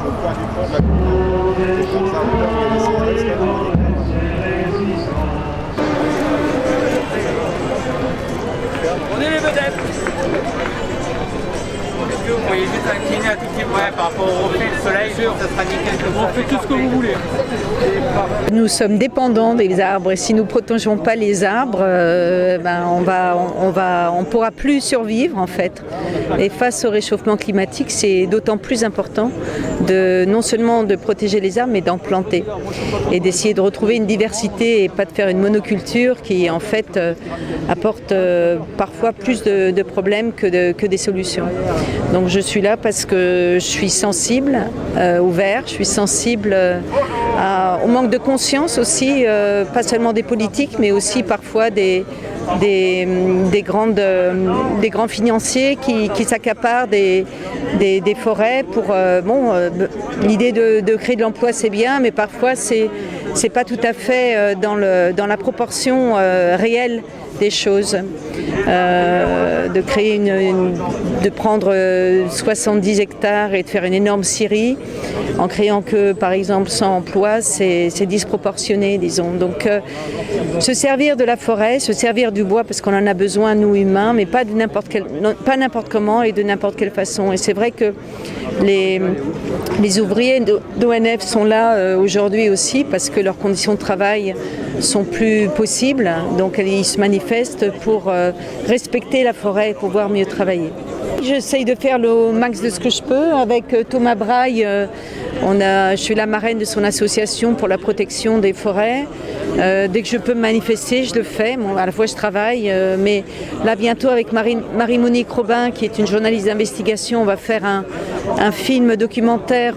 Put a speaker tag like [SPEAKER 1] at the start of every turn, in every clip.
[SPEAKER 1] On est les vedettes. Est-ce que vous voyez juste incliner un tout petit peu par rapport au reflet du soleil, ça sera nickel. On fait tout ce que vous voulez.
[SPEAKER 2] Nous sommes dépendants des arbres et si nous ne protégeons pas les arbres, on ne pourra plus survivre en fait. Et face au réchauffement climatique, c'est d'autant plus important non seulement de protéger les arbres, mais d'en planter et d'essayer de retrouver une diversité et pas de faire une monoculture qui en fait apporte parfois plus de problèmes que des solutions. Donc je suis là parce que je suis sensible au vert, je suis sensible au manque de conscience aussi, pas seulement des politiques, mais aussi parfois des grands financiers qui s'accaparent des forêts pour l'idée de créer de l'emploi c'est bien, mais parfois c'est pas tout à fait dans la proportion réelle des choses. De prendre 70 hectares et de faire une énorme scierie en créant que par exemple 100 emplois, c'est disproportionné, disons. Donc se servir de la forêt, se servir du bois parce qu'on en a besoin nous humains, mais pas pas n'importe comment et de n'importe quelle façon. Et c'est vrai que les ouvriers d'ONF sont là aujourd'hui aussi parce que leurs conditions de travail sont plus possibles, donc ils se manifestent pour respecter la forêt et pouvoir mieux travailler. J'essaye de faire le max de ce que je peux. Avec Thomas Braille, je suis la marraine de son association pour la protection des forêts. Dès que je peux me manifester, je le fais. Bon, à la fois je travaille, mais là bientôt avec Marie-Monique Robin, qui est une journaliste d'investigation, on va faire un film documentaire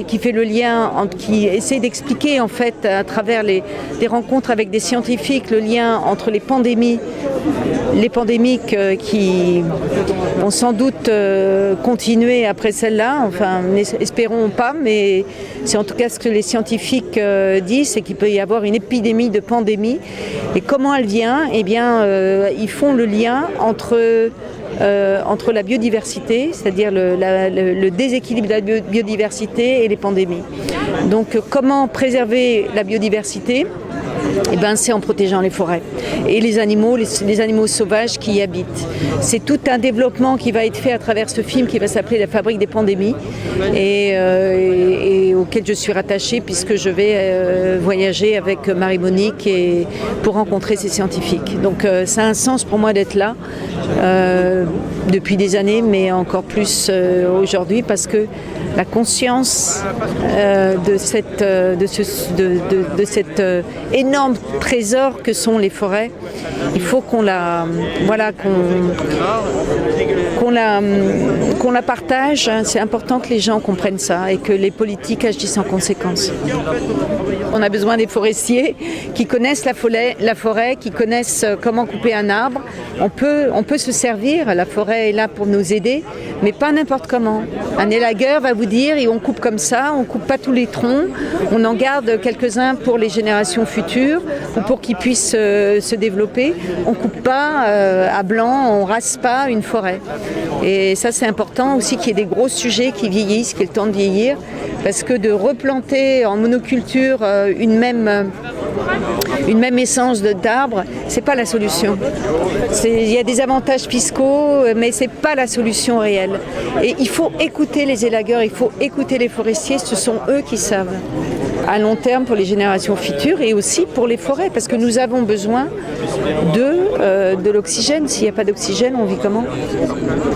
[SPEAKER 2] qui fait le lien, qui essaie d'expliquer en fait à travers des rencontres avec des scientifiques le lien entre les pandémies qui vont sans doute continuer après celle-là, enfin espérons pas, mais c'est en tout cas ce que les scientifiques disent, c'est qu'il peut y avoir une épidémie de pandémie. Et comment elle vient ? Eh bien, ils font le lien entre la biodiversité, c'est-à-dire le déséquilibre de la biodiversité et les pandémies. Donc comment préserver la biodiversité ? Eh ben, c'est en protégeant les forêts et les animaux sauvages qui y habitent. C'est tout un développement qui va être fait à travers ce film qui va s'appeler La fabrique des pandémies et auquel je suis rattachée puisque je vais voyager avec Marie-Monique pour rencontrer ces scientifiques. Donc ça a un sens pour moi d'être là depuis des années, mais encore plus aujourd'hui parce que la conscience de cet énorme trésor que sont les forêts, il faut qu'on la partage. C'est important que les gens comprennent ça et que les politiques agissent en conséquence. On a besoin des forestiers qui connaissent la forêt, qui connaissent comment couper un arbre. On peut se servir, la forêt est là pour nous aider, mais pas n'importe comment. Un élagueur va vous dire, et on coupe comme ça, on coupe pas tous les troncs, on en garde quelques-uns pour les générations futures ou pour qu'ils puissent se développer. On coupe pas à blanc, on rase pas une forêt. Et ça c'est important aussi qu'il y ait des gros sujets qui vieillissent, qu'il y ait le temps de vieillir, parce que de replanter en monoculture une même essence d'arbre, c'est pas la solution. Il y a des avantages fiscaux, mais c'est pas la solution réelle. Et il faut écouter les élagueurs, il faut écouter les forestiers, ce sont eux qui savent. À long terme pour les générations futures et aussi pour les forêts, parce que nous avons besoin de l'oxygène. S'il n'y a pas d'oxygène, on vit comment ?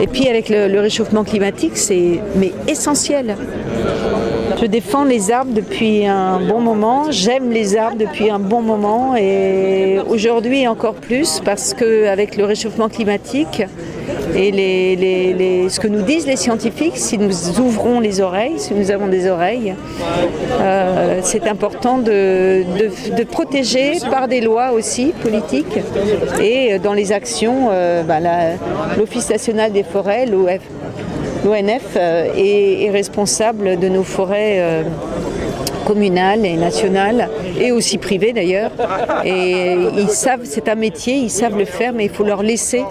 [SPEAKER 2] Et puis avec le réchauffement climatique, c'est essentiel. Je défends les arbres depuis un bon moment, j'aime les arbres depuis un bon moment et aujourd'hui encore plus parce qu'avec le réchauffement climatique et ce que nous disent les scientifiques, si nous ouvrons les oreilles, si nous avons des oreilles, c'est important de protéger par des lois aussi politiques et dans les actions, l'Office national des forêts, l'ONF, est responsable de nos forêts communales et nationales, et aussi privées d'ailleurs. Et ils savent, c'est un métier, ils savent le faire, mais il faut leur laisser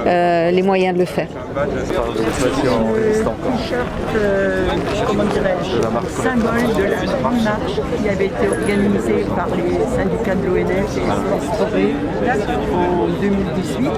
[SPEAKER 2] les moyens de le faire.
[SPEAKER 3] Comment dirais-je, symbole de la grande marche qui avait été organisée par les syndicats de l'ONF et SOS Forêt en 2018.